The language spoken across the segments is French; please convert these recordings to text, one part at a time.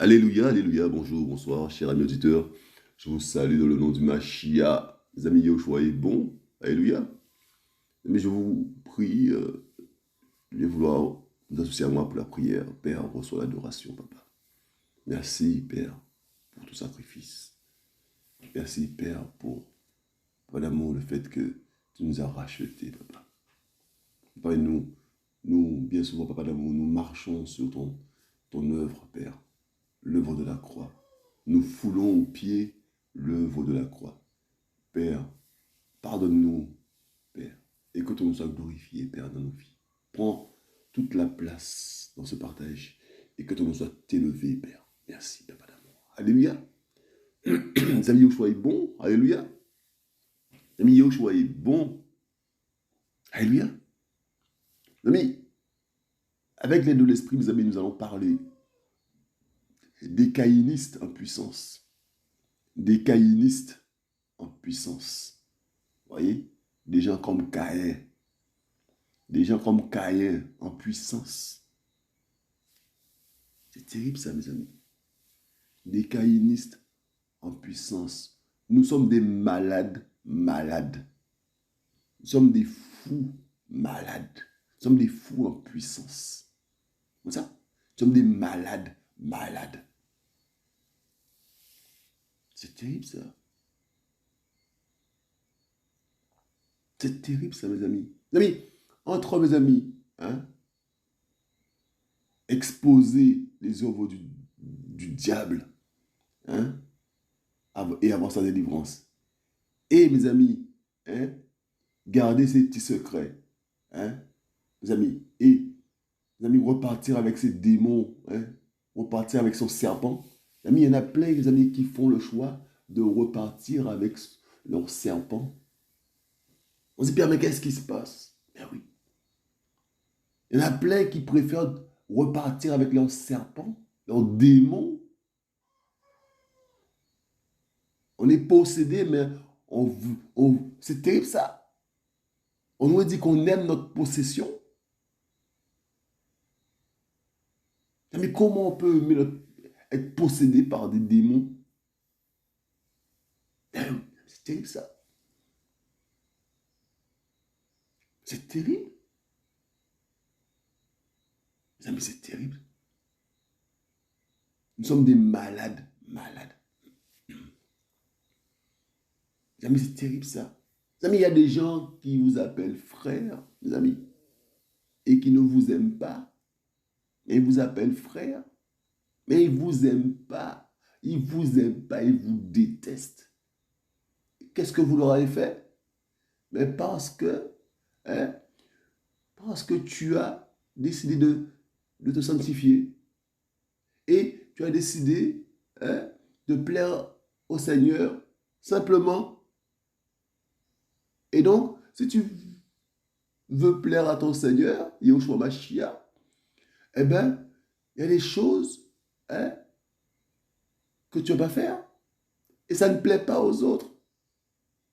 Alléluia, alléluia, bonjour, bonsoir, chers amis auditeurs. Je vous salue dans le nom du Machia. Les amis, Yoshua est bon. Alléluia. Mais je vous prie, je vais vouloir vous associer à moi pour la prière. Père, reçois l'adoration, papa. Merci, Père, pour tout sacrifice. Merci, Père, pour l'amour, le fait que tu nous as rachetés, papa. Papa, et nous, bien souvent, papa d'amour, nous marchons sur ton œuvre, Père, l'œuvre de la croix. Nous foulons aux pieds l'œuvre de la croix. Père, pardonne-nous, Père, et que ton nom soit glorifié, Père, dans nos vies. Prends toute la place dans ce partage et que ton nom soit élevé, Père. Merci, Papa d'amour. Alléluia. Les amis, Yoshua est bon. Alléluia. Les amis, Yoshua est bon. Alléluia. Les amis, avec l'aide de l'Esprit, mes amis, nous allons parler des caïnistes en puissance. Des caïnistes en puissance. Vous voyez? Des gens comme Caïn. Des gens comme Caïn en puissance. C'est terrible ça, mes amis. Des caïnistes en puissance. Nous sommes des malades malades. Nous sommes des fous malades. Nous sommes des fous en puissance. Comme ça? Nous sommes des malades malades. C'est terrible ça. C'est terrible ça, mes amis. Mes amis, entre mes amis, hein, exposer les œuvres du diable, hein, et avoir sa délivrance. Et mes amis, hein, garder ces petits secrets, hein, mes amis, et mes amis, repartir avec ses démons, hein, repartir avec son serpent. Mes amis, il y en a plein, mes amis, qui font le choix de repartir avec leur serpent. On se dit, Pierre, mais qu'est-ce qui se passe? Ben oui. Il y en a plein qui préfèrent repartir avec leur serpent, leur démon. On est possédé, mais c'est terrible ça. On nous dit qu'on aime notre possession. Mais comment on peut être possédé par des démons? C'est terrible ça. C'est terrible. Mes amis, c'est terrible. Nous sommes des malades, malades. Mes amis, c'est terrible ça. Mes amis, il y a des gens qui vous appellent frère, mes amis, et qui ne vous aiment pas. Et ils vous appellent frère, mais ils ne vous aiment pas. Ils ne vous aiment pas, ils vous détestent. Qu'est-ce que vous leur avez fait? Mais hein, parce que tu as décidé de te sanctifier. Et tu as décidé, hein, de plaire au Seigneur simplement. Et donc, si tu veux plaire à ton Seigneur, Yahushua Mashiach, eh bien, il y a des choses, hein, que tu ne vas pas faire. Et ça ne plaît pas aux autres.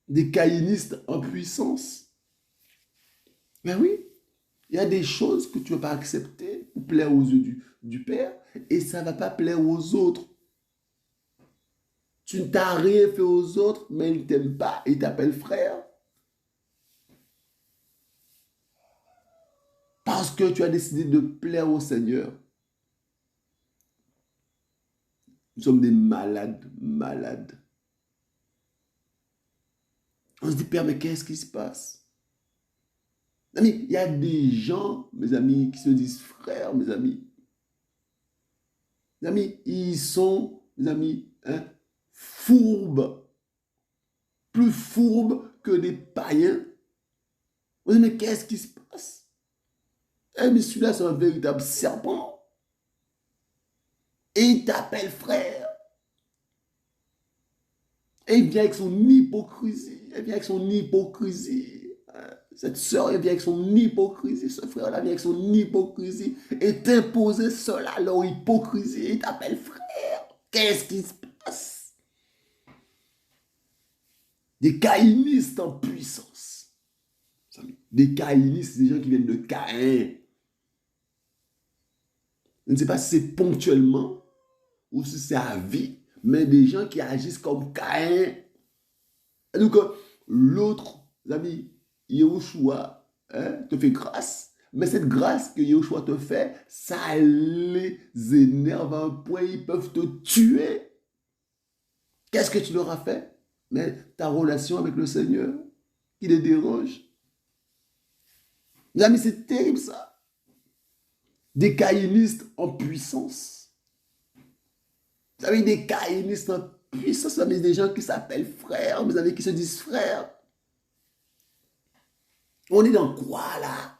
Des caïnistes en puissance. Ben oui, il y a des choses que tu ne vas pas accepter pour plaire aux yeux du Père et ça ne va pas plaire aux autres. Tu ne t'as rien fait aux autres, mais ils ne t'aiment pas, ils t'appellent frère. Parce que tu as décidé de plaire au Seigneur. Nous sommes des malades, malades. On se dit, Père, mais qu'est-ce qui se passe? Amis, il y a des gens, mes amis, qui se disent frères, mes amis. Mes amis, ils sont, mes amis, hein, fourbes. Plus fourbes que des païens. Vous dites, mais qu'est-ce qui se passe? Eh, mais celui-là, c'est un véritable serpent. Et il t'appelle frère. Et il vient avec son hypocrisie. Elle vient avec son hypocrisie. Cette sœur, elle vient avec son hypocrisie. Ce frère-là vient avec son hypocrisie. Et t'imposer cela, leur hypocrisie. Il t'appelle frère. Qu'est-ce qui se passe? Des caïnistes en puissance. Des caïnistes, des gens qui viennent de Caïn. Je ne sais pas si c'est ponctuellement ou si c'est à vie, mais des gens qui agissent comme Caïn. Et donc, l'autre, amis, Yahushua, te fait grâce. Mais cette grâce que Yahushua te fait, ça les énerve à un point, ils peuvent te tuer. Qu'est-ce que tu leur as fait? Mais ta relation avec le Seigneur, qui les dérange. Mes amis, c'est terrible ça. Des caïnistes en puissance. Vous savez, des caïnistes en puissance, vous avez des gens qui s'appellent frères, vous avez qui se disent frères. On est dans quoi là?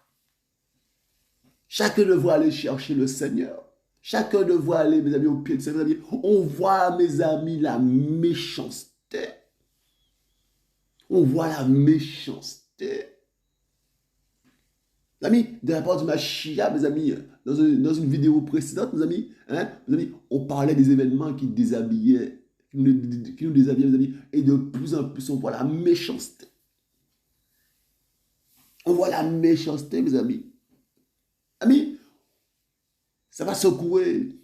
Chacun doit aller chercher le Seigneur. Chacun doit aller, mes amis, au pied de Seigneur. On voit, mes amis, la méchanceté. On voit la méchanceté. Mes amis, de la part du Machia, mes amis, dans une vidéo précédente, mes amis, on parlait des événements qui déshabillaient, qui nous déshabillaient, mes amis, et de plus en plus, on voit la méchanceté. On voit la méchanceté, mes amis. Amis, ça va secouer.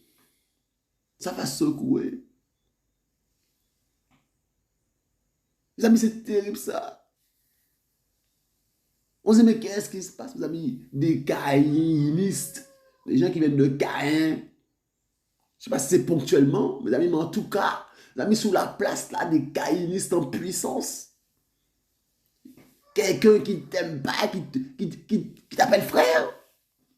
Ça va secouer. Mes amis, c'est terrible ça. On se dit, mais qu'est-ce qui se passe, mes amis? Des caïnistes, des gens qui viennent de Caïn. Je ne sais pas si c'est ponctuellement, mes amis, mais en tout cas, mes amis, sous la place là, des caïnistes en puissance. Quelqu'un qui ne t'aime pas, qui t'appelle frère.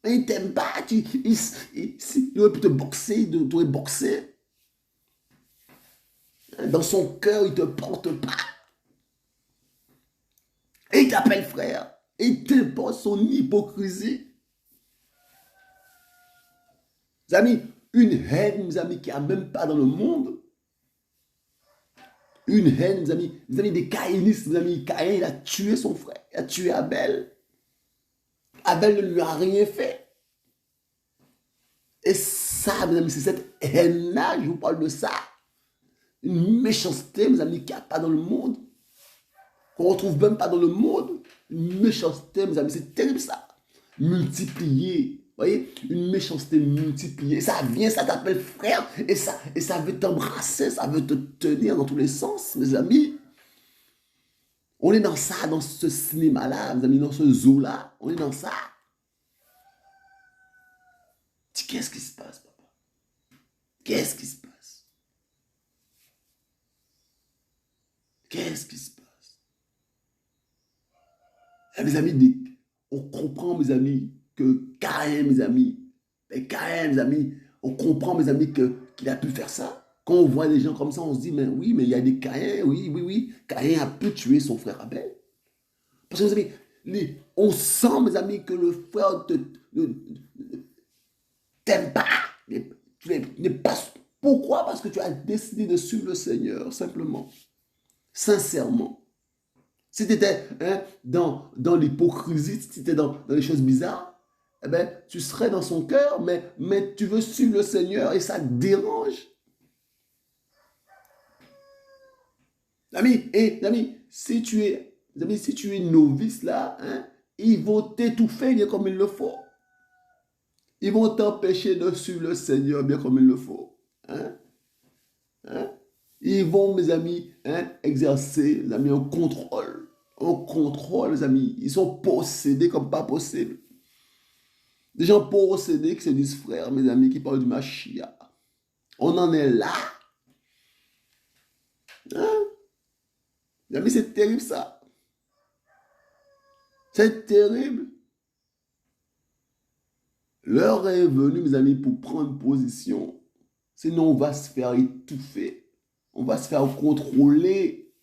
Mais il ne t'aime pas, il aurait pu te boxer, il t'aurait boxé. Dans son cœur, il ne te porte pas. Et il t'appelle frère. Et il t'impose son hypocrisie. Mes amis, une haine, mes amis, qui n'y a même pas dans le monde. Une haine, mes amis, des caïnistes, mes amis. Caïn, il a tué son frère. Il a tué Abel. Abel ne lui a rien fait. Et ça, mes amis, c'est cette haine-là, je vous parle de ça. Une méchanceté, mes amis, qu'il n'y a pas dans le monde. Qu'on ne retrouve même pas dans le monde. Une méchanceté, mes amis, c'est terrible ça. Multipliée. Vous voyez, une méchanceté multipliée. Ça vient, ça t'appelle frère. Et ça veut t'embrasser, ça veut te tenir dans tous les sens, mes amis. On est dans ça, dans ce cinéma-là, mes amis, dans ce zoo-là. On est dans ça. Qu'est-ce qui se passe, papa? Qu'est-ce qui se passe? Qu'est-ce qui se passe? Et mes amis, on comprend, mes amis, que Caïn, mes amis, on comprend, mes amis, qu'il a pu faire ça. Quand on voit des gens comme ça, on se dit, mais oui, mais il y a des Caïn, oui. Caïn a pu tuer son frère Abel. Parce que, mes amis, on sent, mes amis, que le frère t'aime pas. Pourquoi? Parce que tu as décidé de suivre le Seigneur, simplement. Sincèrement. Si tu étais dans l'hypocrisie, si tu étais dans les choses bizarres, eh ben, tu serais dans son cœur, mais tu veux suivre le Seigneur et ça te dérange. Amis, si tu es novice là, ils vont t'étouffer bien comme il le faut. Ils vont t'empêcher de suivre le Seigneur bien comme il le faut. Ils vont, mes amis, exercer, mes amis, un contrôle. Un contrôle, mes amis. Ils sont possédés comme pas possible. Des gens possédés qui se disent frères, mes amis, qui parlent du Machia. On en est là. Mes amis, c'est terrible ça. C'est terrible. L'heure est venue, mes amis, pour prendre position. Sinon, on va se faire étouffer. On va se faire contrôler.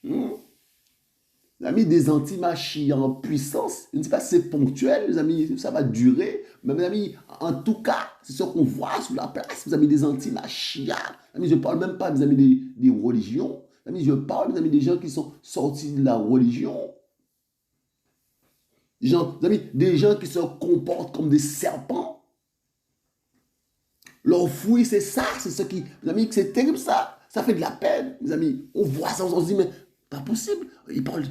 Les amis, des anti-machis en puissance. Je ne sais pas si c'est ponctuel, les amis, ça va durer. Mais mes amis, en tout cas, c'est ce qu'on voit sous la place. Mes amis, des anti-machis. Amis, je ne parle même pas, mes amis, des religions. Mes amis, je parle, mes amis, des gens qui sont sortis de la religion. Des gens qui se comportent comme des serpents. Leur fruit, c'est ça. C'est ce qui... Mes amis, c'est terrible ça. Ça fait de la peine, mes amis. On voit ça, on se dit, mais pas possible. Il parle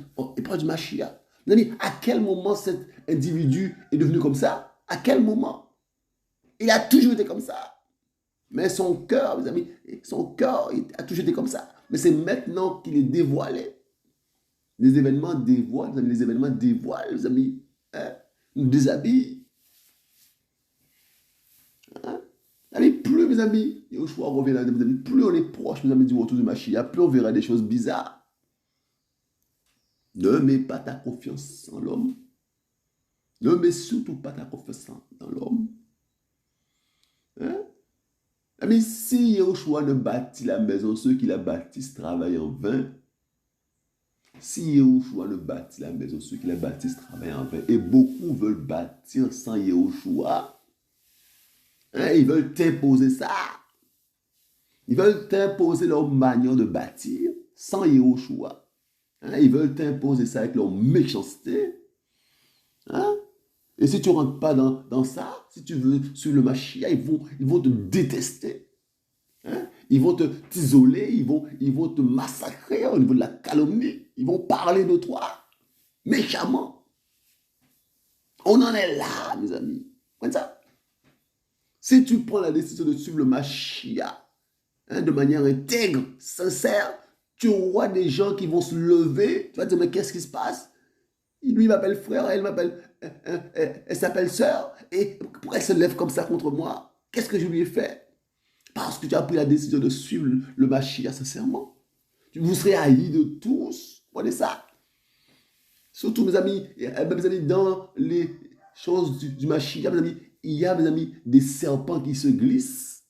du Machia. Mes amis, à quel moment cet individu est devenu comme ça? À quel moment? Il a toujours été comme ça. Mais son cœur, mes amis, son cœur a toujours été comme ça. Mais c'est maintenant qu'il est dévoilé. Les événements dévoilent, les événements dévoilent, les amis. Hein? Nous déshabillent. Hein? Allez, plus, mes amis, Yoshua revient là, mes amis, plus on est proche, mes amis, du retour de Mashiach, plus on verra des choses bizarres. Ne mets pas ta confiance en l'homme. Ne mets surtout pas ta confiance dans l'homme. Hein? Mais si Yoshua ne bâtit la maison, ceux qui la bâtissent travaillent en vain. Si Yehoshua ne bâtit la maison, ceux qui la bâtissent travaillent en vain. Et beaucoup veulent bâtir sans Yehoshua. Hein, ils veulent t'imposer ça. Ils veulent t'imposer leur manière de bâtir sans Yehoshua. Hein, ils veulent t'imposer ça avec leur méchanceté. Hein? Et si tu ne rentres pas dans ça, si tu veux sur le Mashiach, ils vont te détester. Hein? Ils vont t'isoler, ils vont te massacrer au niveau de la calomnie. Ils vont parler de toi méchamment. On en est là, mes amis. Comme ça. Si tu prends la décision de suivre le Mashiach de manière intègre, sincère, tu auras des gens qui vont se lever. Tu vas te dire, mais qu'est-ce qui se passe? Lui m'appelle frère, elle s'appelle sœur. Et pourquoi elle se lève comme ça contre moi? Qu'est-ce que je lui ai fait? Parce que tu as pris la décision de suivre le Mashiach sincèrement. Vous serez haïs de tous. Vous voyez ça? Surtout, mes amis, dans les choses du Mashiach, mes amis, il y a, mes amis, des serpents qui se glissent.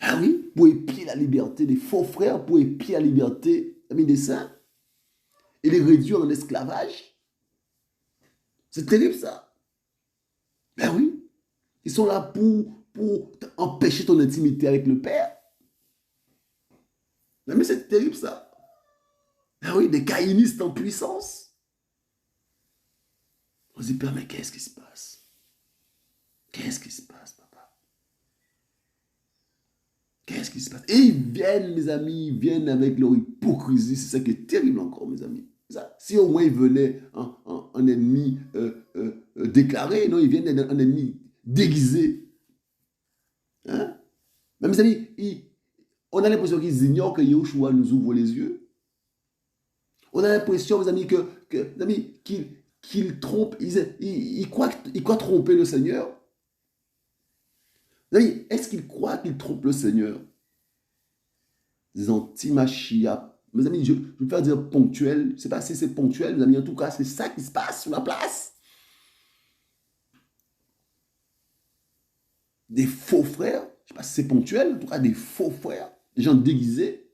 Ah oui, pour épier la liberté des faux frères, pour épier la liberté, amis, des saints, et les réduire en esclavage. C'est terrible, ça. Ben oui. Ils sont là pour empêcher ton intimité avec le Père. Mais c'est terrible, ça. Ben oui, des caïnistes en puissance. On se dit, Père, mais qu'est-ce qui se passe? Qu'est-ce qui se passe, papa? Qu'est-ce qui se passe? Et ils viennent, mes amis, ils viennent avec leur hypocrisie. C'est ça qui est terrible encore, mes amis. Ça. Si au moins ils venaient en ennemi déclaré, non, ils viennent en ennemi déguisé. Hein? Mais mes amis, on a l'impression qu'ils ignorent que Yahushua nous ouvre les yeux. On a l'impression, mes amis, qu'ils trompent, ils croient tromper le Seigneur. Est-ce qu'ils croient qu'ils trompent le Seigneur? Des anti-Mashiach. Mes amis, je vais faire dire ponctuel. Je ne sais pas si c'est ponctuel, mes amis. En tout cas, c'est ça qui se passe sur la place. Des faux frères. Je ne sais pas si c'est ponctuel. En tout cas, des faux frères. Des gens déguisés.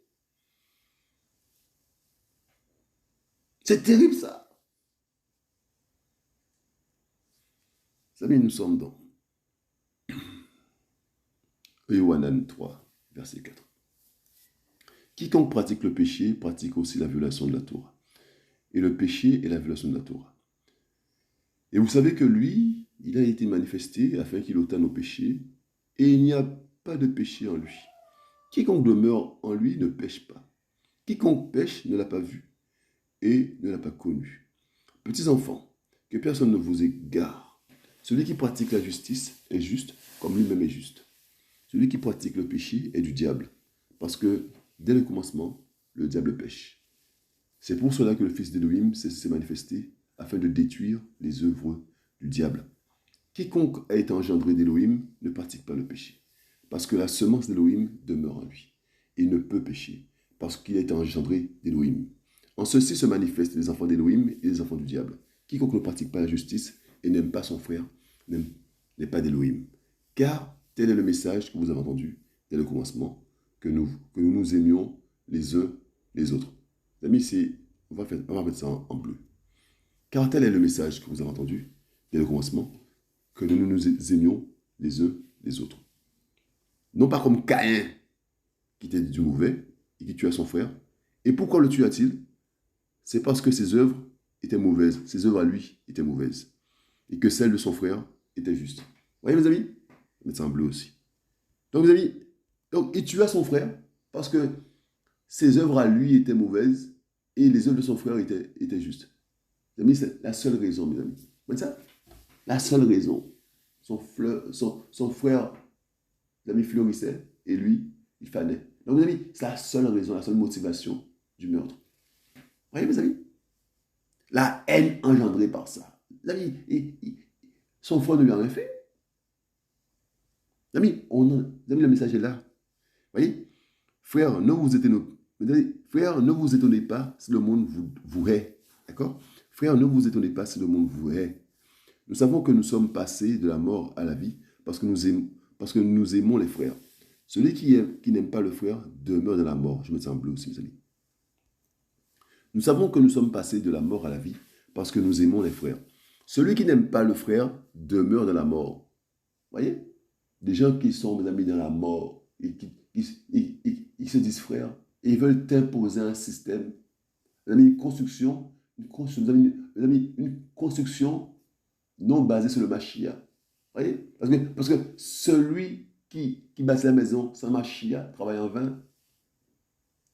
C'est terrible, ça. Mes amis, nous sommes dans Yohanan 3, verset 4. Quiconque pratique le péché pratique aussi la violation de la Torah. Et le péché est la violation de la Torah. Et vous savez que lui, il a été manifesté afin qu'il ôtât nos péchés, et il n'y a pas de péché en lui. Quiconque demeure en lui ne pêche pas. Quiconque pêche ne l'a pas vu et ne l'a pas connu. Petits enfants, que personne ne vous égare. Celui qui pratique la justice est juste comme lui-même est juste. Celui qui pratique le péché est du diable, parce que dès le commencement, le diable pêche. C'est pour cela que le Fils d'Élohim s'est manifesté afin de détruire les œuvres du diable. Quiconque a été engendré d'Élohim ne pratique pas le péché, parce que la semence d'Élohim demeure en lui. Il ne peut pécher, parce qu'il a été engendré d'Élohim. En ceci se manifestent les enfants d'Élohim et les enfants du diable. Quiconque ne pratique pas la justice et n'aime pas son frère n'est pas d'Élohim. Car tel est le message que vous avez entendu dès le commencement, que nous aimions les uns les autres. Les amis, on va mettre ça en bleu. Car tel est le message que vous avez entendu dès le commencement, que nous nous aimions les uns les autres. Non pas comme Caïn, qui était du mauvais et qui tua son frère. Et pourquoi le tua-t-il? C'est parce que ses œuvres étaient mauvaises. Ses œuvres à lui étaient mauvaises. Et que celles de son frère étaient justes. Vous voyez, mes amis? On va mettre ça en bleu aussi. Donc, mes amis, il tua son frère parce que ses œuvres à lui étaient mauvaises et les œuvres de son frère étaient justes. Mes amis, c'est la seule raison, mes amis. Vous voyez ça? La seule raison. Son frère, les amis, fleurissaient et lui, il fanait. Donc, mes amis, c'est la seule raison, la seule motivation du meurtre. Vous voyez, mes amis? La haine engendrée par ça. Les amis, son frère ne lui a rien fait. Les amis, le message est là. Vous voyez? Frère, frère, ne vous étonnez pas si le monde vous hait. D'accord? Frère, ne vous étonnez pas si le monde vous hait. Nous savons que nous sommes passés de la mort à la vie parce que nous aimons les frères. Celui qui n'aime pas le frère demeure dans la mort. Je me sens bleu aussi, mes amis. Nous savons que nous sommes passés de la mort à la vie parce que nous aimons les frères. Celui qui n'aime pas le frère demeure dans la mort. Vous voyez? Des gens qui sont, mes amis, dans la mort et ils se disent frères et ils veulent imposer un système, mes amis, une construction non basée sur le Machia. Vous voyez? Parce que celui qui bâtit la maison sans Machia travaille en vain.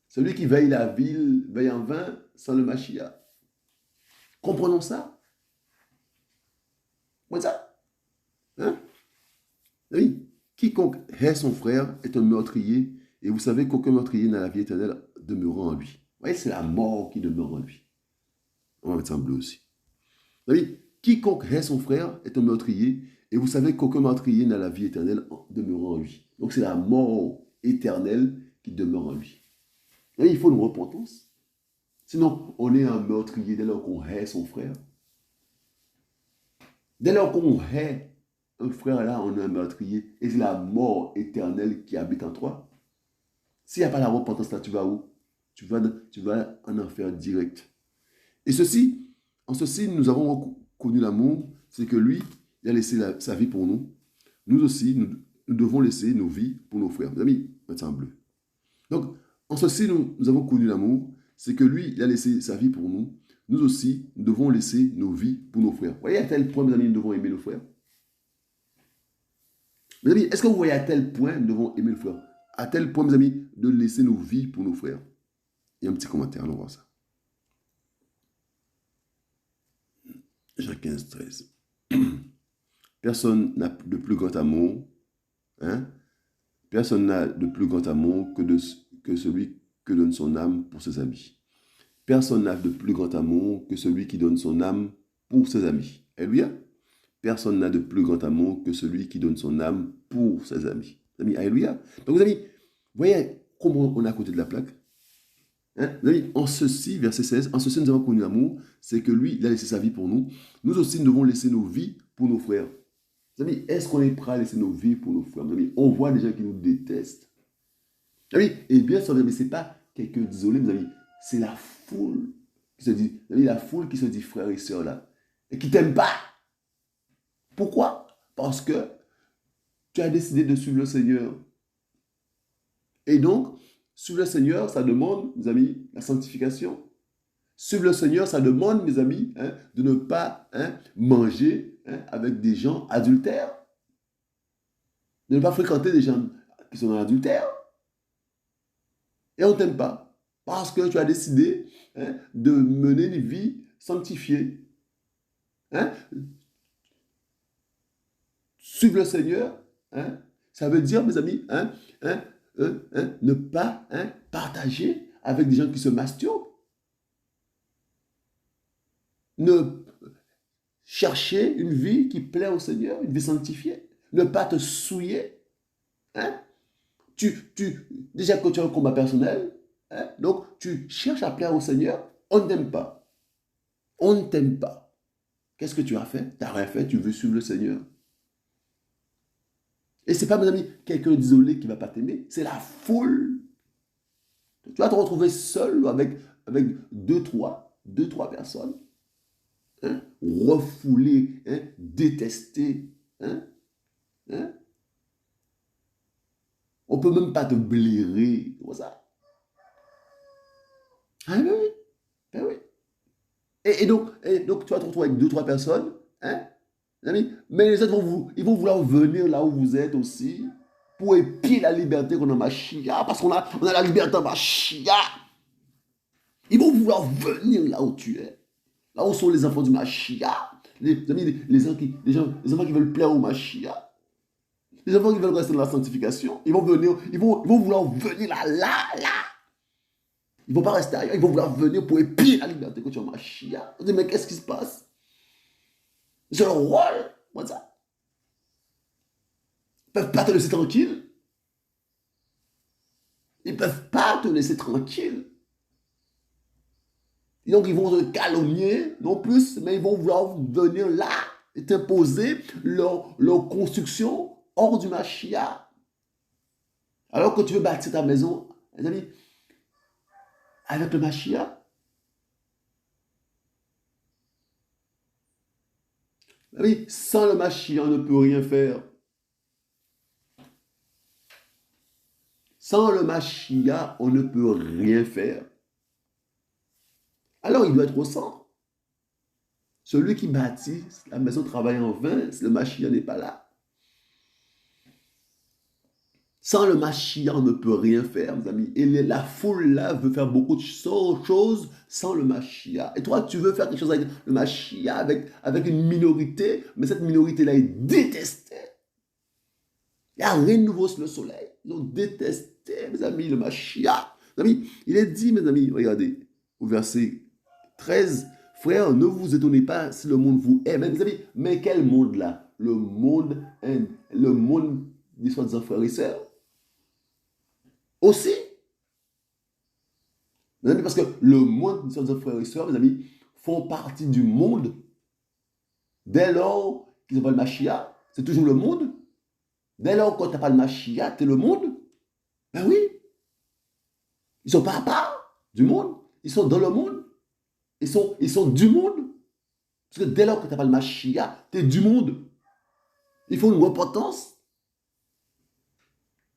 Celui qui veille la ville veille en vain sans le Machia. Comprenons ça. Comment ça? Hein? Oui. Quiconque hait son frère est un meurtrier, et vous savez qu'aucun meurtrier n'a la vie éternelle demeurant en lui. Vous voyez, c'est la mort qui demeure en lui. On va mettre ça en bleu aussi. Oui. Quiconque hait son frère est un meurtrier, et vous savez qu'aucun meurtrier n'a la vie éternelle demeurant en lui. Donc c'est la mort éternelle qui demeure en lui. Et il faut une repentance. Sinon, on est un meurtrier dès lors qu'on hait son frère. Dès lors qu'on hait un frère là, on est un meurtrier. Et c'est la mort éternelle qui habite en toi. S'il n'y a pas la repentance là, tu vas où? Tu vas en enfer direct. Et en ceci, nous avons connu l'amour, c'est que lui, il a laissé sa vie pour nous. Nous aussi, nous devons laisser nos vies pour nos frères. Mes amis, mettez en bleu. Donc, en ceci, nous avons connu l'amour, c'est que lui, il a laissé sa vie pour nous. Nous aussi, nous devons laisser nos vies pour nos frères. Vous voyez à tel point, mes amis, nous devons aimer nos frères. Mes amis, est-ce que vous voyez à tel point, nous devons aimer nos frères? À tel point, mes amis, de laisser nos vies pour nos frères. Il y a un petit commentaire, allons voir ça. Jean 15, 13. Personne n'a de plus grand amour. Hein? Personne n'a de plus grand amour que celui que donne son âme pour ses amis. Personne n'a de plus grand amour que celui qui donne son âme pour ses amis. Alléluia. Personne n'a de plus grand amour que celui qui donne son âme pour ses amis. Amis, alléluia. Donc, vous amis, vous voyez comment on est à côté de la plaque? Hein? Vous amis, en ceci, verset 16, en ceci nous avons connu l'amour, c'est que lui, il a laissé sa vie pour nous. Nous aussi, nous devons laisser nos vies pour nos frères. Mes amis, est-ce qu'on est prêt à laisser nos vies pour nos frères? Mes amis, on voit des gens qui nous détestent. Mes amis, et bien sûr, mais ce n'est pas quelqu'un d'isolé, mes amis, c'est la foule qui se dit, la foule qui se dit frère et sœur là, et qui ne t'aime pas. Pourquoi? Parce que tu as décidé de suivre le Seigneur. Et donc, suivre le Seigneur, ça demande, mes amis, la sanctification. Suivre le Seigneur, ça demande, mes amis, de ne pas manger avec des gens adultères. De ne pas fréquenter des gens qui sont dans l'adultère. Et on ne t'aime pas. Parce que tu as décidé de mener une vie sanctifiée. Suivre le Seigneur, ça veut dire, mes amis, ne pas partager avec des gens qui se masturbent. Ne chercher une vie qui plaît au Seigneur, une vie sanctifiée. Ne pas te souiller. Déjà que tu as un combat personnel, donc tu cherches à plaire au Seigneur, on ne t'aime pas. On ne t'aime pas. Qu'est-ce que tu as fait? Tu n'as rien fait, tu veux suivre le Seigneur. Et ce n'est pas, mes amis, quelqu'un d'isolé qui ne va pas t'aimer, c'est la foule. Tu vas te retrouver seul avec deux, trois personnes, refoulées, détestées. On ne peut même pas te blairer. Comme ça. Ah ben oui. Ben oui. Et donc, tu vas te retrouver avec deux, trois personnes, mais les autres ils vont vouloir venir là où vous êtes aussi pour épier la liberté qu'on a en Machia, parce qu'on a la liberté en Machia. Ils vont vouloir venir là où tu es, là où sont les enfants du Machia, les enfants qui veulent plaire au Machia. Les enfants qui veulent rester dans la sanctification, ils vont venir, ils vont vouloir venir là. Ils ne vont pas rester ailleurs, ils vont vouloir venir pour épier la liberté que tu as en Mashiach. On dit, mais qu'est-ce qui se passe? C'est leur rôle, moi ça. Ils ne peuvent pas te laisser tranquille. Ils ne peuvent pas te laisser tranquille. Et donc, ils vont te calomnier, non plus, mais ils vont vouloir venir là et t'imposer leur construction hors du Mashiach. Alors que tu veux bâtir ta maison, les amis, avec le Mashiach. Oui, sans le Mashiach, on ne peut rien faire. Sans le Mashiach, on ne peut rien faire. Alors, il doit être au centre. Celui qui bâtit la maison travaille en vain si le Mashiach n'est pas là. Sans le Mashiach, on ne peut rien faire, mes amis. Et la foule là veut faire beaucoup de choses sans le Mashiach. Et toi, tu veux faire quelque chose avec le Mashiach, avec une minorité, mais cette minorité-là est détestée. Il n'y a rien de nouveau sous le soleil. Ils ont détesté, mes amis, le Mashiach. Mes amis, il est dit, mes amis, regardez, au verset 13, frères, ne vous étonnez pas si le monde vous aime. Mes amis, mais quel monde là? Le monde des soi-disant frères et sœurs. Aussi. Mes amis, parce que le monde des soi-disant frères et sœurs, mes amis, font partie du monde. Dès lors qu'ils n'ont pas le Mashiach, c'est toujours le monde. Dès lors que tu n'as pas le Mashiach, tu es le monde. Ben oui. Ils ne sont pas à part du monde. Ils sont dans le monde. Ils sont du monde. Parce que dès lors que tu n'as pas le Mashiach, tu es du monde. Il faut une repentance.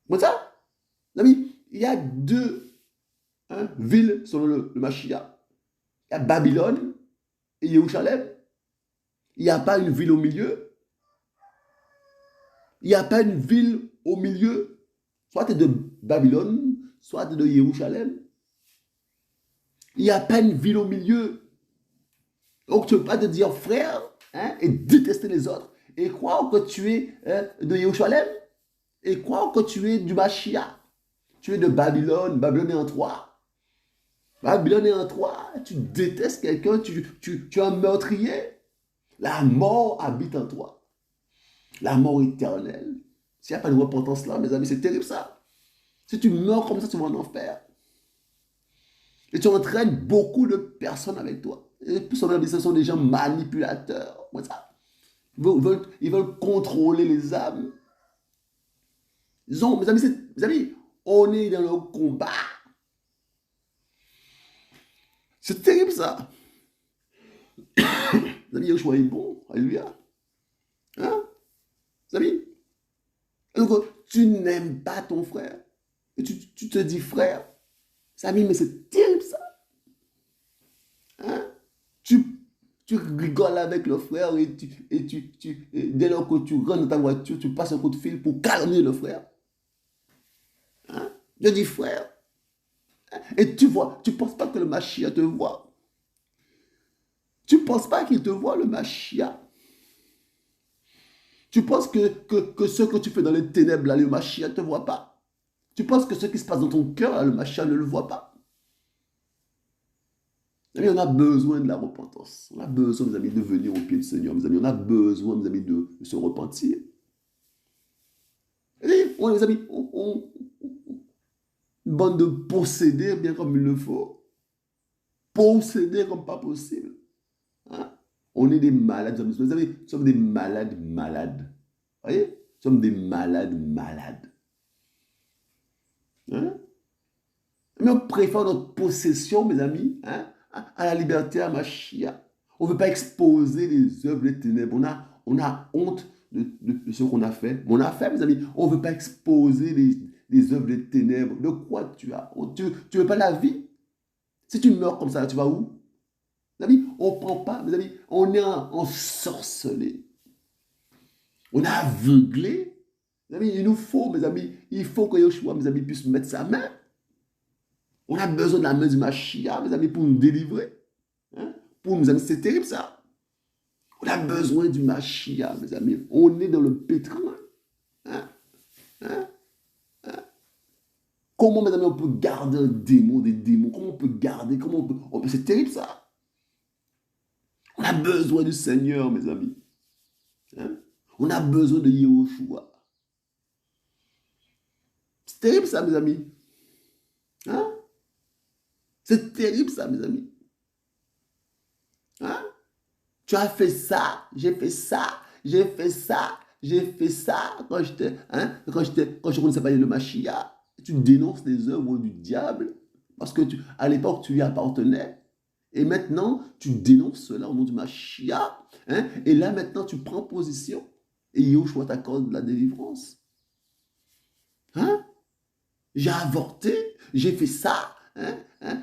Comme ça, amis, il y a deux villes selon le Mashiach. Il y a Babylone et Jérusalem. Il n'y a pas une ville au milieu. Il n'y a pas une ville au milieu. Soit tu es de Babylone, soit tu es de Jérusalem. Il n'y a pas une ville au milieu. Donc tu ne peux pas te dire frère et détester les autres et croire que tu es de Jérusalem et croire que tu es du Mashiach. Tu es de Babylone. Babylone est en toi. Babylone est en toi. Tu détestes quelqu'un. Tu es un meurtrier. La mort habite en toi. La mort éternelle. S'il n'y a pas de repentance là, mes amis, c'est terrible ça. Si tu meurs comme ça, tu vas en enfer. Et tu entraînes beaucoup de personnes avec toi. Et plus on a dit, ce sont des gens manipulateurs. Comme ça. Ils veulent contrôler les âmes. Mes amis, on est dans le combat. C'est terrible ça. Mes amis, Yoshua est bon. Alléluia. Hein? Mes amis? Donc, tu n'aimes pas ton frère. Et tu te dis frère. Mes amis, mais c'est terrible ça. Hein? Tu rigoles avec le frère et dès lors que tu rentres dans ta voiture, tu passes un coup de fil pour calmer le frère. Hein? Je dis frère. Et tu vois, tu ne penses pas que le Mashiach te voit. Tu ne penses pas qu'il te voit, le Mashiach. Tu penses que ce que tu fais dans les ténèbres, là, le Mashiach ne te voit pas. Tu penses que ce qui se passe dans ton cœur, là, le Mashiach ne le voit pas. Mes amis, on a besoin de la repentance. On a besoin, mes amis, de venir au pied du Seigneur. Mes amis, on a besoin, mes amis, de se repentir. Et mes amis, une bande de possédés, bien comme il le faut. Possédés comme pas possible. Hein? On est des malades. Vous savez, nous sommes des malades malades. Vous voyez? Nous sommes des malades malades. Hein? Mais on préfère notre possession, mes amis, à la liberté, à Mashiach. On ne veut pas exposer les œuvres des ténèbres. On a honte de ce qu'on a fait. Mais on a fait, mes amis. On ne veut pas exposer les œuvres des ténèbres. De quoi tu as honte? Tu ne veux pas la vie? Si tu meurs comme ça, tu vas où? Mes amis, on ne prend pas, mes amis, on est ensorcelé. On est aveuglé. Mes amis, il nous faut, mes amis, il faut que Yoshua, mes amis, puisse mettre sa main. On a besoin de la main du Mashiach, mes amis, pour nous délivrer. Hein? Pour nous amis, c'est terrible ça. On a besoin du Mashiach, mes amis. On est dans le pétrin. Hein? Hein? Comment, mes amis, on peut garder un démon, des démons? Comment on peut garder? C'est terrible, ça. On a besoin du Seigneur, mes amis. Hein? On a besoin de Yahushua. C'est terrible, ça, mes amis. Hein? C'est terrible, ça, mes amis. Hein? Tu as fait ça, j'ai fait ça, j'ai fait ça, j'ai fait ça. Quand je connaissais pas le Mashiach, tu dénonces les œuvres du diable parce que à l'époque, tu y appartenais. Et maintenant, tu dénonces cela au nom du Mashiach. Hein? Et là, maintenant, tu prends position. Et Yahushua t'accorde la délivrance. Hein? J'ai avorté, j'ai fait ça.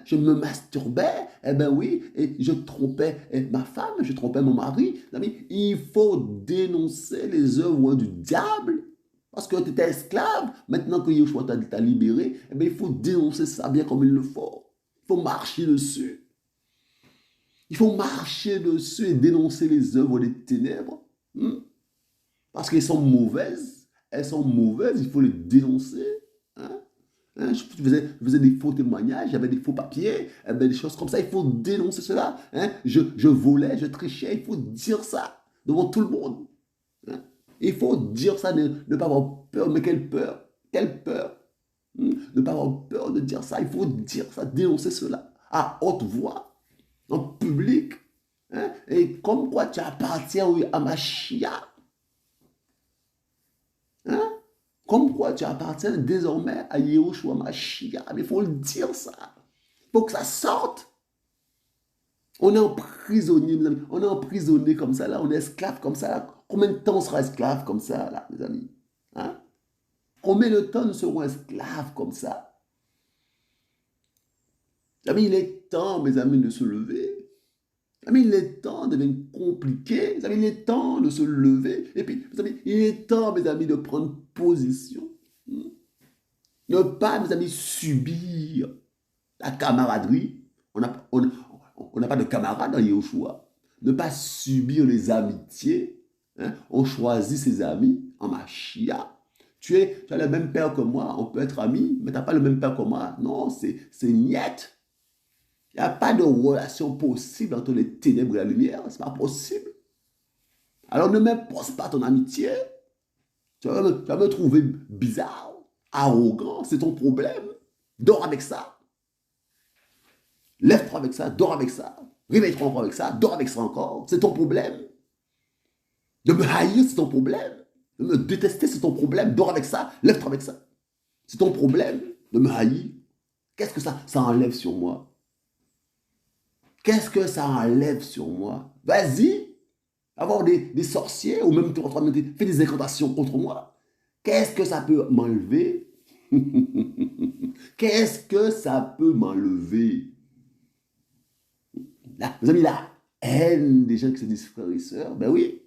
Je me masturbais, eh ben oui, et je trompais ma femme, je trompais mon mari. Il faut dénoncer les œuvres du diable parce que tu étais esclave. Maintenant que Yeshua t'a libéré, eh ben, il faut dénoncer ça bien comme il le faut. Il faut marcher dessus. Il faut marcher dessus et dénoncer les œuvres des ténèbres. Parce qu'elles sont mauvaises. Elles sont mauvaises, il faut les dénoncer. Je faisais des faux témoignages, j'avais des faux papiers, des choses comme ça. Il faut dénoncer cela. Je volais, je trichais. Il faut dire ça devant tout le monde. Il faut dire ça, ne pas avoir peur. Mais quelle peur? Quelle peur? Ne pas avoir peur de dire ça. Il faut dire ça, dénoncer cela à haute voix, en public. Et comme quoi tu appartiens à Mashiach. Comme quoi tu appartiens désormais à Yahushua Mashiach. Mais il faut le dire ça. Il faut que ça sorte. On est emprisonné, mes amis. On est emprisonné comme ça, là. On est esclave comme ça, là. Combien de temps on sera esclave comme ça, là, mes amis? Combien de temps nous serons esclaves comme ça? Mes amis, il est temps, mes amis, de se lever. Mes amis, il est temps de devenir compliqué. Mes amis, il est temps de se lever. Et puis, mes amis, il est temps, mes amis, de prendre position. Ne pas, mes amis, subir la camaraderie. On n'a pas de camarade dans Yahushua. Ne pas subir les amitiés. On choisit ses amis en Mashiach. Tu as le même père que moi, on peut être amis, mais tu n'as pas le même père que moi. Non, c'est niet. Il n'y a pas de relation possible entre les ténèbres et la lumière. Ce n'est pas possible. Alors ne m'impose pas ton amitié. Tu vas me trouver bizarre, arrogant. C'est ton problème. Dors avec ça. Lève-toi avec ça. Dors avec ça. Réveille-toi encore avec ça. Dors avec ça encore. C'est ton problème. De me haïr, c'est ton problème. De me détester, c'est ton problème. Dors avec ça. Lève-toi avec ça. C'est ton problème de me haïr. Qu'est-ce que ça enlève sur moi? Qu'est-ce que ça enlève sur moi? Vas-y, avoir des sorciers ou même faire des incantations contre moi. Qu'est-ce que ça peut m'enlever? Qu'est-ce que ça peut m'enlever? Vous avez la haine des gens qui se disent frères et sœurs. Ben oui,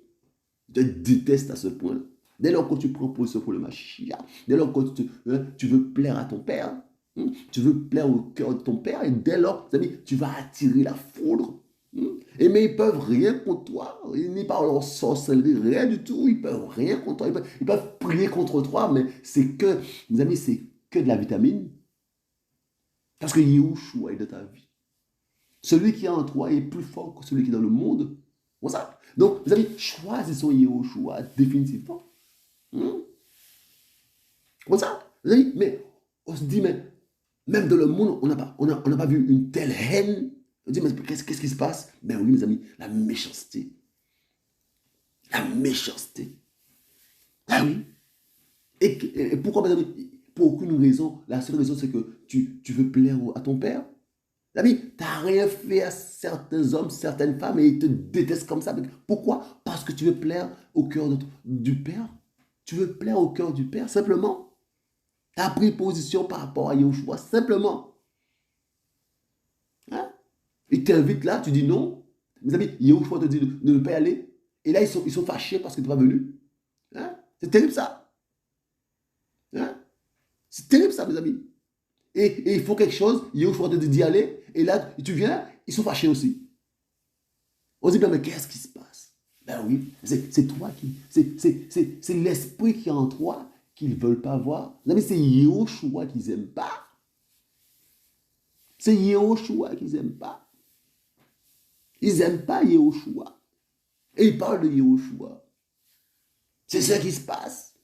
je te déteste à ce point. Dès lors que tu prends position pour le Mashiach, dès lors que tu veux plaire à ton père, tu veux plaire au cœur de ton père, et dès lors, tu vas attirer la foudre. Et mais ils peuvent rien contre toi, ni par leur sorcellerie, rien du tout, ils peuvent rien contre toi, ils peuvent prier contre toi, mais c'est que, mes amis, c'est que de la vitamine. Parce que Yahushua est de ta vie. Celui qui est en toi est plus fort que celui qui est dans le monde. Bon ça. Donc, mes amis, choisissons Yahushua définitivement. Comme ça. Mes amis, mais on se dit, mais même dans le monde, on n'a pas vu une telle haine. On se dit, mais qu'est-ce qui se passe? Ben oui, mes amis, la méchanceté. La méchanceté. Ah oui. Et pourquoi, mes amis? Pour aucune raison. La seule raison, c'est que tu veux plaire à ton père. L'ami, tu n'as rien fait à certains hommes, certaines femmes, et ils te détestent comme ça. Pourquoi? Parce que tu veux plaire au cœur du Père. Tu veux plaire au cœur du Père, simplement. Tu as pris position par rapport à Yahushua, simplement. Il t'invite là, tu dis non. Mes amis, Yahushua te dit de ne pas y aller. Et là, ils sont fâchés parce que tu n'es pas venu. C'est terrible ça. C'est terrible ça, mes amis. Et il faut quelque chose, Yahushua te dit d'y aller. Et là, tu viens, ils sont fâchés aussi. On se dit, mais qu'est-ce qui se passe? Ben oui, c'est toi qui... C'est l'esprit qui est en toi qu'ils ne veulent pas voir. Mes amis, c'est Yehoshua qu'ils n'aiment pas. C'est Yehoshua qu'ils n'aiment pas. Ils n'aiment pas Yehoshua. Et ils parlent de Yehoshua. C'est ça qui se passe.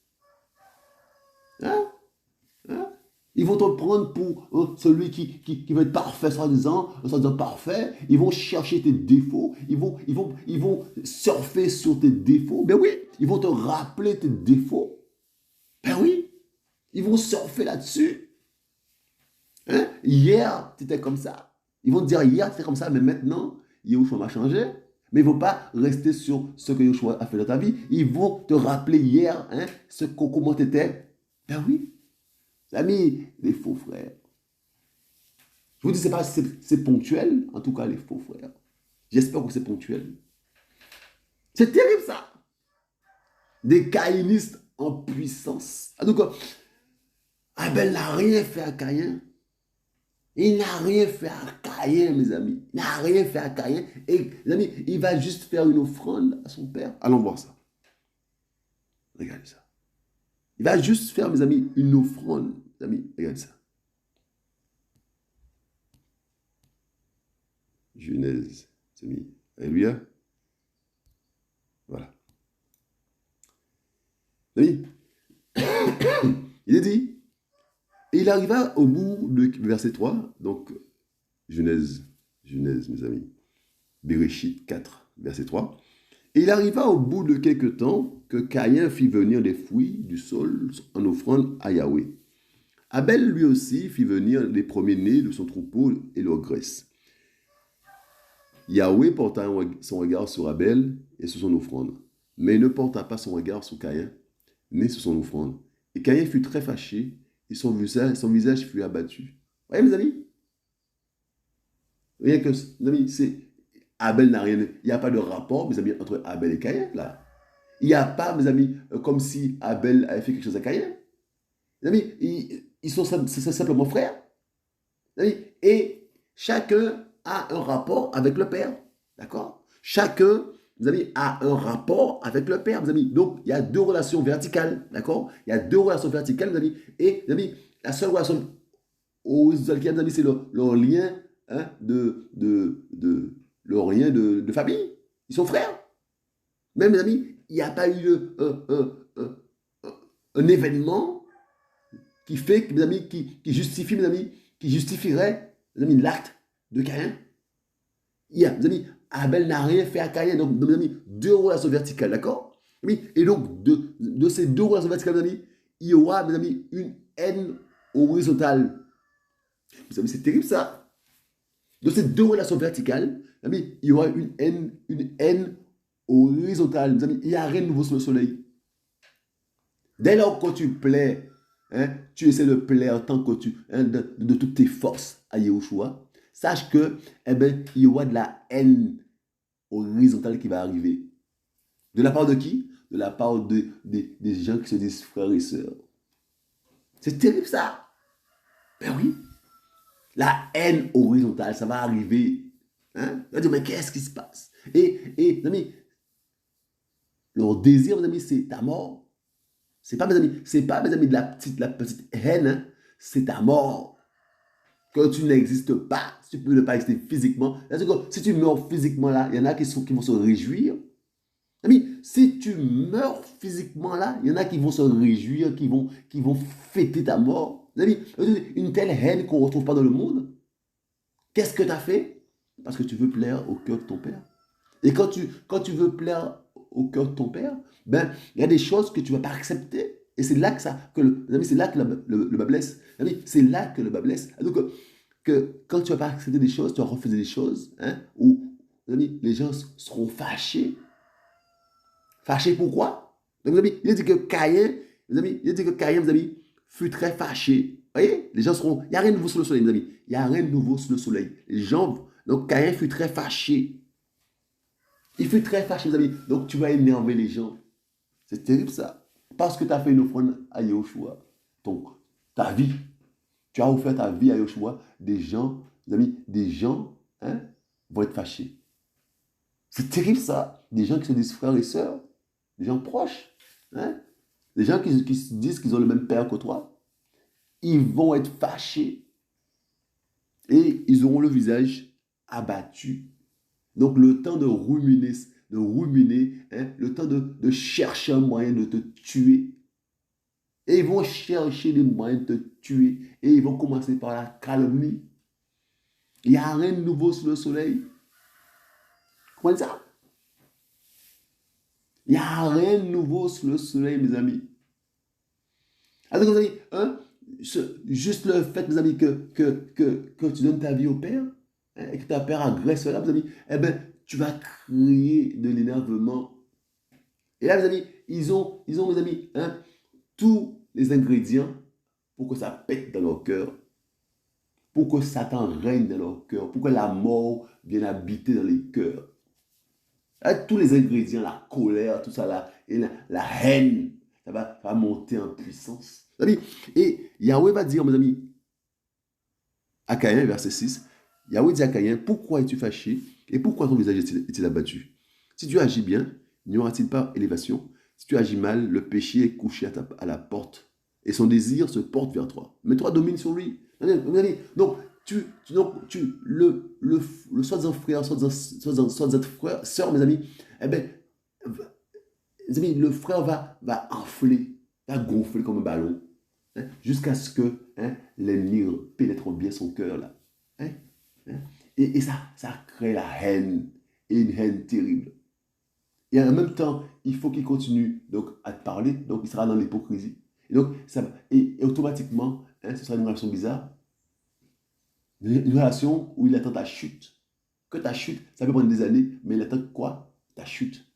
Hein? Hein? Ils vont te prendre pour celui qui va être parfait, soi-disant parfait. Ils vont chercher tes défauts. Ils vont surfer sur tes défauts. Ben oui, ils vont te rappeler tes défauts. Ben oui, ils vont surfer là-dessus. Hein? Hier, tu étais comme ça. Ils vont te dire, hier, tu étais comme ça, mais maintenant, Yehoshua m'a changé. Mais ils ne vont pas rester sur ce que Yehoshua a fait dans ta vie. Ils vont te rappeler hier, hein, comment tu étais. Ben oui. Amis, les faux frères. Je vous dis, c'est ponctuel, en tout cas, les faux frères. J'espère que c'est ponctuel. C'est terrible, ça. Des caïnistes en puissance. En tout cas, Abel n'a rien fait à Caïn. Il n'a rien fait à Caïn, mes amis. Il n'a rien fait à Caïn. Et, les amis, il va juste faire une offrande à son père. Allons voir ça. Regardez ça. Il va juste faire, mes amis, une offrande. Mes amis, regardez ça. Genèse, mes amis. Alléluia. Voilà. Mes amis, il est dit, et il arriva au bout de verset 3, donc Genèse, mes amis, Bereshit 4, verset 3. Et il arriva au bout de quelque temps que Caïn fit venir des fruits du sol en offrande à Yahweh. Abel lui aussi fit venir les premiers-nés de son troupeau et leur graisse. Yahweh porta son regard sur Abel et sur son offrande, mais il ne porta pas son regard sur Caïn, ni sur son offrande. Et Caïn fut très fâché, et son visage fut abattu. Vous voyez, mes amis? Rien que, mes amis, Abel n'a rien. Il n'y a pas de rapport, mes amis, entre Abel et Caïn, là. Il n'y a pas, mes amis, comme si Abel avait fait quelque chose à Caïn. Mes amis, ils sont simplement frères. Mes amis, et chacun a un rapport avec le Père. D'accord? Chacun, mes amis, a un rapport avec le Père, mes amis. Donc, il y a deux relations verticales. D'accord? Il y a deux relations verticales, mes amis. Et, mes amis, la seule relation horizontale qu'il y a, mes amis, c'est leur lien, hein, leur lien de famille. Ils sont frères. Mais, mes amis, il n'y a pas eu un événement qui fait, mes amis, qui justifie, mes amis, qui justifierait, mes amis, l'acte de Caïn. Mes amis, Abel n'a rien fait à Caïn. Donc, mes amis, deux relations verticales, d'accord? Oui. Et donc, de ces deux relations verticales, mes amis, il y aura, mes amis, une haine horizontale. Mes amis, c'est terrible ça. De ces deux relations verticales, mes amis, il y aura une haine horizontale. Mes amis, il n'y a rien de nouveau sous le soleil. Dès lors que tu plais, hein, tu essaies de plaire tant que de toutes tes forces à Yehoshua, sache que, il y aura de la haine horizontale qui va arriver. De la part de qui? De la part des gens qui se disent frères et sœurs. C'est terrible ça. Ben oui. La haine horizontale, ça va arriver. Hein? On va dire, mais qu'est-ce qui se passe? Et mes amis, leur désir, mes amis, c'est ta mort. C'est pas, mes amis, de la petite haine, hein? C'est ta mort. Que tu n'existes pas, si tu peux ne pas exister physiquement. C'est-à-dire que si tu meurs physiquement là, il y en a qui vont se réjouir. Ami, si tu meurs physiquement là, il y en a qui vont se réjouir, qui vont fêter ta mort. Ami, une telle haine qu'on ne retrouve pas dans le monde. Qu'est-ce que tu as fait? Parce que tu veux plaire au cœur de ton père. Et quand tu veux plaire au cœur de ton père, ben, il y a des choses que tu ne vas pas accepter. Et c'est là que le bas blesse. C'est là que le bas blesse. Donc, que quand tu ne vas pas accepter des choses, tu vas refuser des choses, hein, où les gens seront fâchés. Fâchés pourquoi? Donc, il a dit que Caïn, mes amis, fut très fâché. Vous voyez? Les gens seront. Il n'y a rien de nouveau sous le soleil, mes amis. Il n'y a rien de nouveau sous le soleil. Les gens. Donc, Caïn fut très fâché. Il fut très fâché, mes amis. Donc, tu vas énerver les gens. C'est terrible ça. Parce que tu as fait une offrande à Yehoshua. Donc, ta vie. Tu as offert ta vie à Yehoshua. Des gens, mes amis, hein, vont être fâchés. C'est terrible ça. Des gens qui se disent frères et sœurs. Des gens proches. Hein? Les gens qui se disent qu'ils ont le même père que toi, ils vont être fâchés et ils auront le visage abattu. Donc, le temps de ruminer, hein, le temps de chercher un moyen de te tuer. Et ils vont chercher des moyens de te tuer. Et ils vont commencer par la calomnie. Il n'y a rien de nouveau sous le soleil. Comment ça? Il n'y a rien de nouveau sous le soleil, mes amis. Alors, mes amis, hein, juste le fait, mes amis, que tu donnes ta vie au Père, hein, et que ta Père agresse là, mes amis, eh bien, tu vas créer de l'énervement. Et là, mes amis, mes amis, hein, tous les ingrédients pour que ça pète dans leur cœur, pour que Satan règne dans leur cœur, pour que la mort vienne habiter dans les cœurs. Avec tous les ingrédients, la colère, tout ça là, et la haine, ça va monter en puissance. Et Yahweh va dire, mes amis, à Caïn, verset 6, Yahweh dit à Caïn, pourquoi es-tu fâché et pourquoi ton visage est-il abattu? Si tu agis bien, n'y aura-t-il pas élévation? Si tu agis mal, le péché est couché à la porte et son désir se porte vers toi. Mais toi, domine sur lui. Donc, le soi-disant frère, soi-disant frère, sœur, mes amis, eh bien, mes amis, le frère va enfler, va gonfler comme un ballon, hein, jusqu'à ce que, hein, l'ennemi pénètre bien son cœur là. Hein, hein. Et ça crée la haine, et une haine terrible. Et en même temps, il faut qu'il continue donc, à te parler, donc il sera dans l'hypocrisie. Et donc, et automatiquement, hein, ce sera une relation bizarre, une relation où il attend ta chute. Que ta chute, ça peut prendre des années, mais il attend quoi? Ta chute.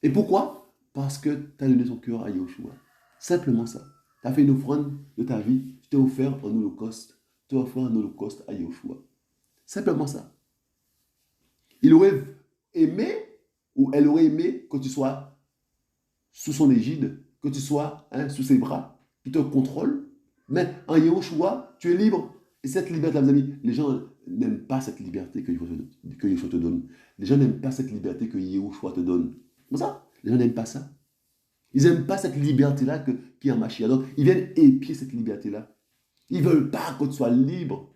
Et pourquoi? Parce que tu as donné ton cœur à Yahushua. Simplement ça. Tu as fait une offrande de ta vie, tu t'es offert en holocauste. Tu t'es offert en holocauste à Yahushua. Simplement ça. Il aurait aimé, ou elle aurait aimé que tu sois sous son égide, que tu sois, hein, sous ses bras, qui te contrôle. Mais en Yahushua, tu es libre. Et cette liberté, mes amis, les gens n'aiment pas cette liberté que Yahushua te donne. Les gens n'aiment pas cette liberté que Yahushua te donne. Comme ça, les gens n'aiment pas ça. Ils n'aiment pas cette liberté-là qui est en Mashiach. Donc, ils viennent épier cette liberté-là. Ils ne veulent pas que tu sois libre.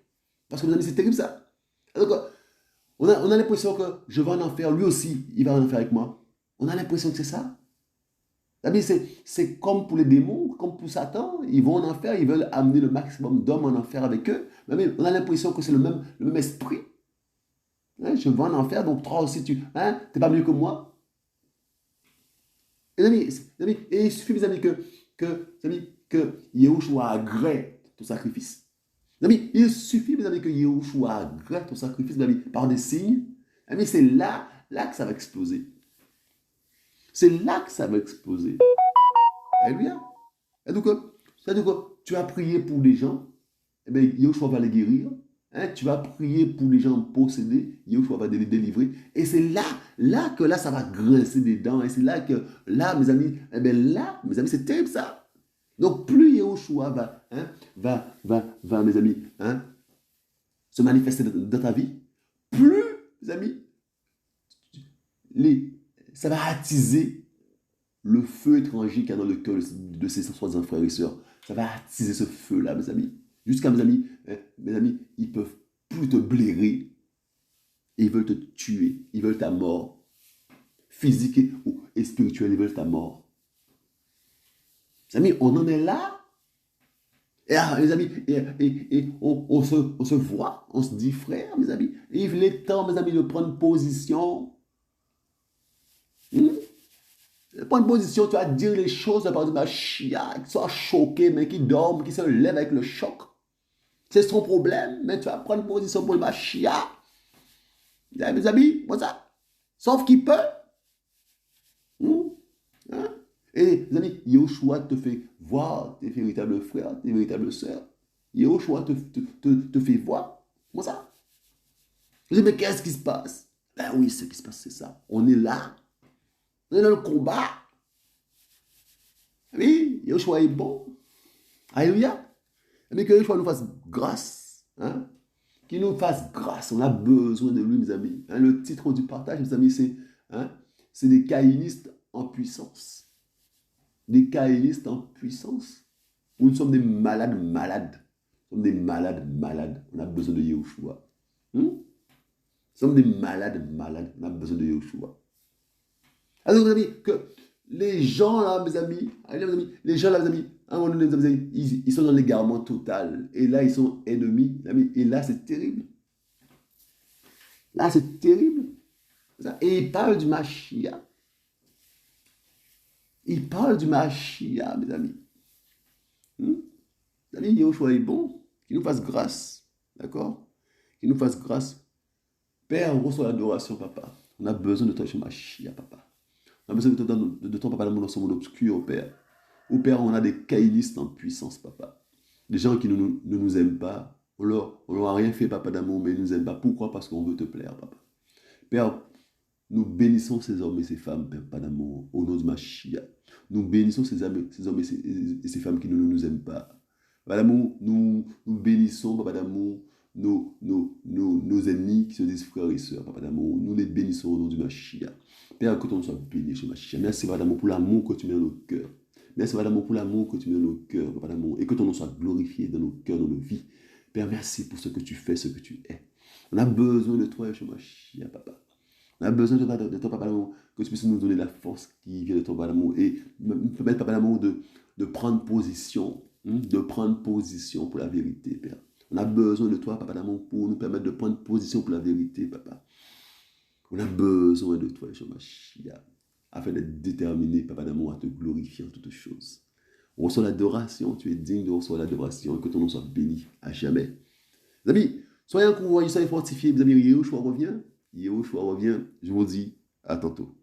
Parce que, mes amis, c'est terrible ça. Donc, on a l'impression que je vais en enfer, lui aussi, il va en enfer avec moi. On a l'impression que c'est ça. C'est comme pour les démons, comme pour Satan, ils vont en enfer, ils veulent amener le maximum d'hommes en enfer avec eux. Mais on a l'impression que c'est le même esprit. Hein, je vais en enfer, donc toi aussi, tu n'es pas mieux que moi. Les amis, et il suffit, mes amis, que Yahushua agrée ton sacrifice. Les amis, il suffit, mes amis, que Yahushua agrée ton sacrifice, mes amis, par des signes. Les amis, c'est là que ça va exploser. C'est là que ça va exploser. Alléluia. Et donc, tu as prié pour des gens, eh bien, Yahushua va les guérir. Hein, tu vas prier pour les gens possédés, Yahushua va les délivrer. Et c'est là que ça va grincer des dents. Et c'est là que, mes amis, eh bien mes amis, c'est terrible ça. Donc, plus Yahushua va, mes amis, hein, se manifester dans ta vie, plus, mes amis, ça va attiser le feu étranger qu'il y a dans le cœur de ses soi-disant frères et sœurs. Ça va attiser ce feu-là, mes amis. Jusqu'à, mes amis, ils peuvent plus te blairer. Ils veulent te tuer. Ils veulent ta mort. Physique et spirituelle, ils veulent ta mort. Mes amis, on en est là. Et les amis, on se voit, on se dit frère, mes amis. Il est temps, mes amis, de prendre position. Prendre position, tu vas dire les choses de par ma chia, qui soit choqué, mais qui dorme, qui se lève avec le choc. C'est son problème, mais tu vas prendre position pour le Mashiach. Mes amis, moi ça. Sauf qu'il peut. Hein? Et mes amis, Yahushua te fait voir tes véritables frères, tes véritables sœurs. Yahushua te fait voir. Moi ça. Je dis, mais qu'est-ce qui se passe? Ben oui, ce qui se passe, c'est ça. On est là. On est dans le combat. Oui, Yahushua est bon. Alléluia. Mais que Yahushua nous fasse grâce. Hein? Qu'il nous fasse grâce. On a besoin de lui, mes amis. Hein? Le titre du partage, mes amis, c'est des caïnistes en puissance. des caïnistes en puissance. Nous sommes des malades malades. Nous sommes des malades malades. On a besoin de Yahushua. Nous sommes des malades malades. On a besoin de Yahushua. Alors, mes amis, que les gens là, mes amis, les gens là, mes amis, à un moment donné, mes amis, ils sont dans l'égarement total. Et là, ils sont ennemis. Mes amis, et là, c'est terrible. Là, c'est terrible. Et il parle du Mashiach. Il parle du Mashiach, mes amis. Mes amis, Yahushua est bon. Qu'il nous fasse grâce. D'accord? Qu'il nous fasse grâce. Père, on reçoit l'adoration, papa. On a besoin de toi chez Mashiach, papa. On a besoin de ton papa, dans ce monde obscur, Père. Au Père, on a des caïnistes en puissance, papa. Des gens qui ne nous aiment pas. On leur a rien fait, papa d'amour, mais ils ne nous aiment pas. Pourquoi? Parce qu'on veut te plaire, papa. Père, nous bénissons ces hommes et ces femmes, papa d'amour, au nom de Mashiach. Nous bénissons ces hommes et ces femmes qui ne nous aiment pas. Papa d'amour, nous bénissons, papa d'amour, nos ennemis qui se disent frères et sœurs, papa d'amour. Nous les bénissons au nom du Mashiach. Père, que ton nom soit béni chez Mashiach. Merci, papa d'amour, pour l'amour que tu mets dans nos cœurs. Merci, papa d'amour, pour l'amour que tu mets dans nos cœurs, papa d'amour. Et que ton nom soit glorifié dans nos cœurs, dans nos vies. Père, merci pour ce que tu fais, ce que tu es. On a besoin de toi chez Mashiach, papa. On a besoin de ton papa d'amour, que tu puisses nous donner la force qui vient de ton papa d'amour. Et nous permettre, papa d'amour, de prendre position, de prendre position pour la vérité, Père. On a besoin de toi, papa d'amour, pour nous permettre de prendre position pour la vérité, papa. On a besoin de toi, Yeshua Mashiach, afin d'être déterminé, papa d'amour, à te glorifier en toutes choses. On reçoit l'adoration, tu es digne de recevoir l'adoration, et que ton nom soit béni à jamais. Les amis, soyez encouragés, soyez fortifiés, mes amis, Yahushua revient, je vous dis à tantôt.